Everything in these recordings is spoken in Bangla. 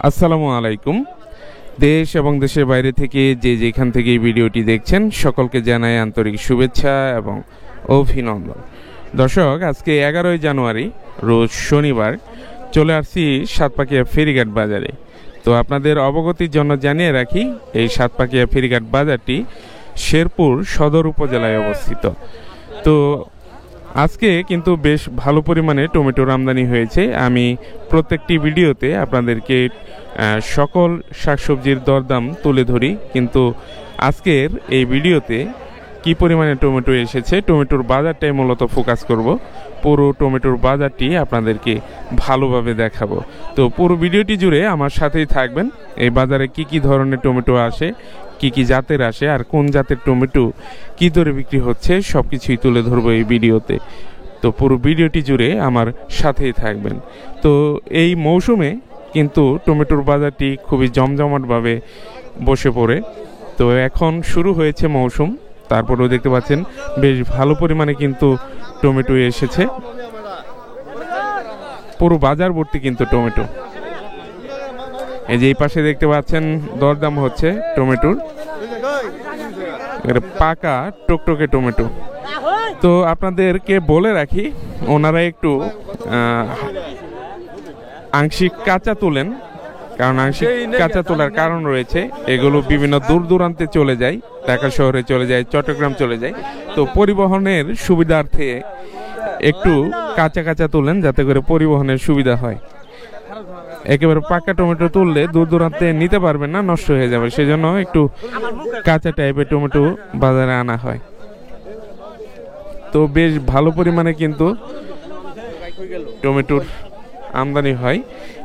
আসসালামু আলাইকুম। দেশ এবং দেশের বাইরে থেকে যে যেখান থেকে এই ভিডিওটি দেখছেন সকলকে জানাই আন্তরিক শুভেচ্ছা এবং অভিনন্দন। দর্শক, আজকে 11ই জানুয়ারি রোজ শনিবার চলে আসছি সাতপাকিয়া ফেরিঘাট বাজারে। তো আপনাদের অবগতির জন্য জানিয়ে রাখি, এই সাতপাকিয়া ফেরিঘাট বাজারটি শেরপুর সদর উপজেলায় অবস্থিত। তো আজকে কিন্তু বেশ ভালো পরিমাণে টমেটোর আমদানি হয়েছে। আমি প্রত্যেকটি ভিডিওতে আপনাদেরকে সকল শাকসবজির দরদাম তুলে ধরি, কিন্তু আজকের এই ভিডিওতে কি পরিমাণে টমেটো এসেছে, টমেটোর বাজারটাই মূলত ফোকাস করব। পুরো টমেটোর বাজারটি আপনাদেরকে ভালোভাবে দেখাবো। তো পুরো ভিডিওটি জুড়ে আমার সাথেই থাকবেন। এই বাজারে কি কি ধরনের টমেটো আসে, কি কি জাতের আসে, আর কোন জাতের টমেটো কি দরে বিক্রি হচ্ছে, সব কিছুই তুলে ধরবো এই ভিডিওতে। তো পুরো ভিডিওটি জুড়ে আমার সাথেই থাকবেন। তো এই মৌসুমে কিন্তু টমেটোর বাজারটি খুবই জমজমাটভাবে বসে পড়ে। তো এখন শুরু হয়েছে মৌসুম, তারপরেও দেখতে পাচ্ছেন বেশ ভালো পরিমাণে কিন্তু টমেটো এসেছে। পুরো বাজার ভর্তি কিন্তু টমেটো। এই যে এই পাশে দেখতে পাচ্ছেন দরদাম হচ্ছে টমেটোর, পাকা টকটকে টমেটো। তো আপনাদেরকে বলে রাখি, ওনারা একটু আংশিক কাঁচা তোলেন, কারণ আংশিক কাঁচা তোলার কারণ রয়েছে। এগুলো বিভিন্ন দূর দূরান্তে চলে যায়, ঢাকা শহরে চলে যায়, চট্টগ্রাম চলে যায়। তো পরিবহনের সুবিধার্থে একটু কাঁচা কাঁচা তোলেন, যাতে করে পরিবহনের সুবিধা হয়। একেবারে পাকা টমেটো তুললে দূর দূরান্তে নিতে পারবেন না, নষ্ট হয়ে যাবে। সেজন্য একটু কাঁচা টাইপের টমেটো বাজারে আনা হয়। তো বেশ ভালো পরিমাণে কিন্তু টমেটোর আমদানি হয়।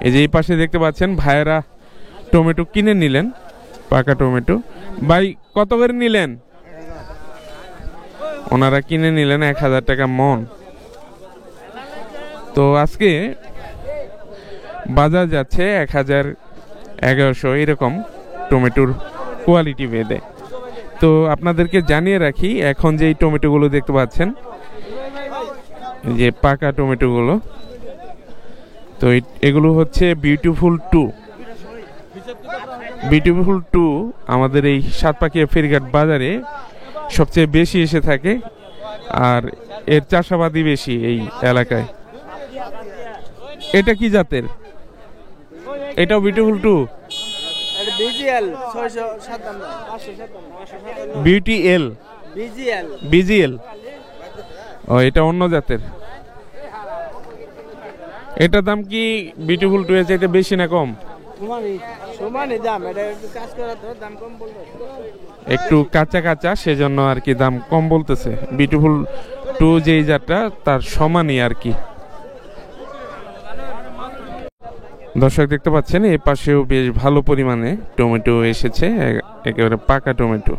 এই যে এই পাশে দেখতে পাচ্ছেন ভাইয়েরা টমেটো কিনে নিলেন, পাকা টমেটো। ভাই, কত করে নিলেন? ওনারা কিনে নিলেন 1000 টাকা মন। তো আজকে বাজার যাচ্ছে 1000, 1100 এরকম টমেটোর কোয়ালিটি ভেদে। তো আপনাদেরকে জানিয়ে রাখি, এখন যে এই টমেটোগুলো দেখতে পাচ্ছেন, যে পাকা টমেটোগুলো, তো এগুলো হচ্ছে বিউটিফুল 2। বিউটিফুল 2 আমাদের এই সাতপাকিয়া ফেরিঘাট বাজারে সবচেয়ে বেশি এসে থাকে, আর এর চাষাবাদই বেশি এই এলাকায়। এটা কি জাতের? এটাও বিউটিফুল 2? বিউটি এল, বিজিএল। ও, এটা অন্য জাতের। এটার দাম কি বিউটিফুল 2 এর চাইতে বেশি না কম? একটু কাঁচা কাঁচা, সেজন্য আর কি দাম কম বলতেছে। বিউটিফুল 2 যেই জাতটা তার সমানই আর কি। দর্শক দেখতে পাচ্ছেন এই পাশেও বেশ ভালো পরিমাণে টমেটো এসেছে, একেবারে পাকা টমেটো।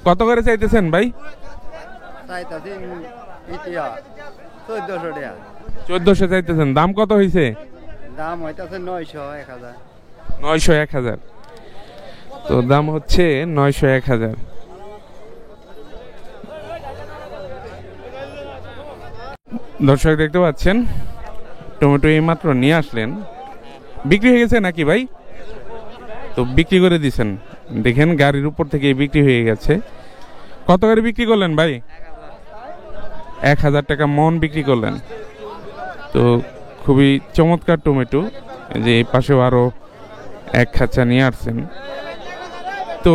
কত করে চাইতেছেন ভাই? 1400 চাইতেছেন। দাম কত হয়েছে? দাম হইতাছে 900, 1000। 900, 1000। তো দাম হচ্ছে 900, 1000। দর্শক দেখতে পাচ্ছেন টমেটো এইমাত্র নিয়ে আসলেন। বিক্রি হয়ে গেছে নাকি ভাই? তো বিক্রি করে দিছেন, দেখেন গাড়ির উপর থেকে বিক্রি হয়ে গেছে। কত করে বিক্রি করলেন ভাই? 1000 টাকা মন বিক্রি করলেন। তো খুবই চমৎকার টমেটো। যে এই পাশেও আরো এক খাঁচা নিয়ে আসছেন। তো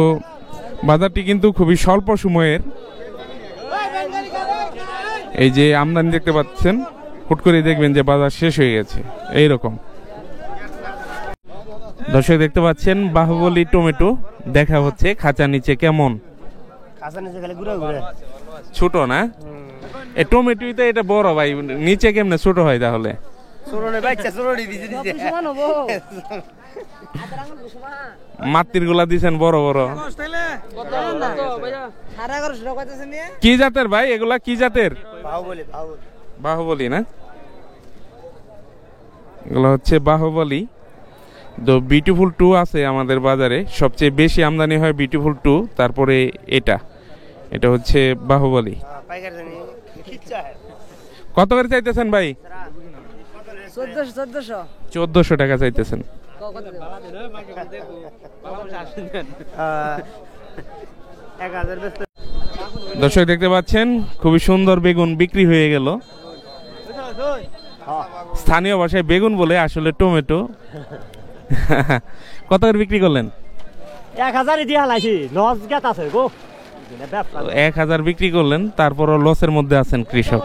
বাজারটি কিন্তু খুবই স্বল্প সময়ের। এই যে আমদানি দেখতে পাচ্ছেন, হুট করে দেখবেন যে বাজার শেষ হয়ে গেছে এইরকম। দর্শক দেখতে পাচ্ছেন বাহুবলী টমেটো দেখা হচ্ছে খাঁচার নিচে। কেমন? ছোট না? এই টমেটোই তো এটা বড় ভাই, নিচে কেমনে ছোট হয় তাহলে? মাটির গুলা দিচ্ছেন বড় বড়। কি জাতের ভাই এগুলা? কি জাতের? বাহুবলী না? এগুলো হচ্ছে বাহুবলী। তো বিউটিফুল 2 আছে আমাদের বাজারে, সবচেয়ে বেশি আমদানি হয় বিউটিফুল 2, তারপরে এটা হচ্ছে বাহুবলী। কত করে চাইতেছেন ভাই? 1400 টাকা চাইতেছেন। 1000 বেচতে। দর্শক দেখতে পাচ্ছেন খুবই সুন্দর বেগুন বিক্রি হয়ে গেল। স্থানীয় ভাষায় বেগুন বলে, আসলে টমেটো। কত করে বিক্রি করলেন? 1000 দিয়া লাইছি, লস গেত আছে গো। 1000 বিক্রি করলেন, তারপরও লসের মধ্যে আছেন কৃষক।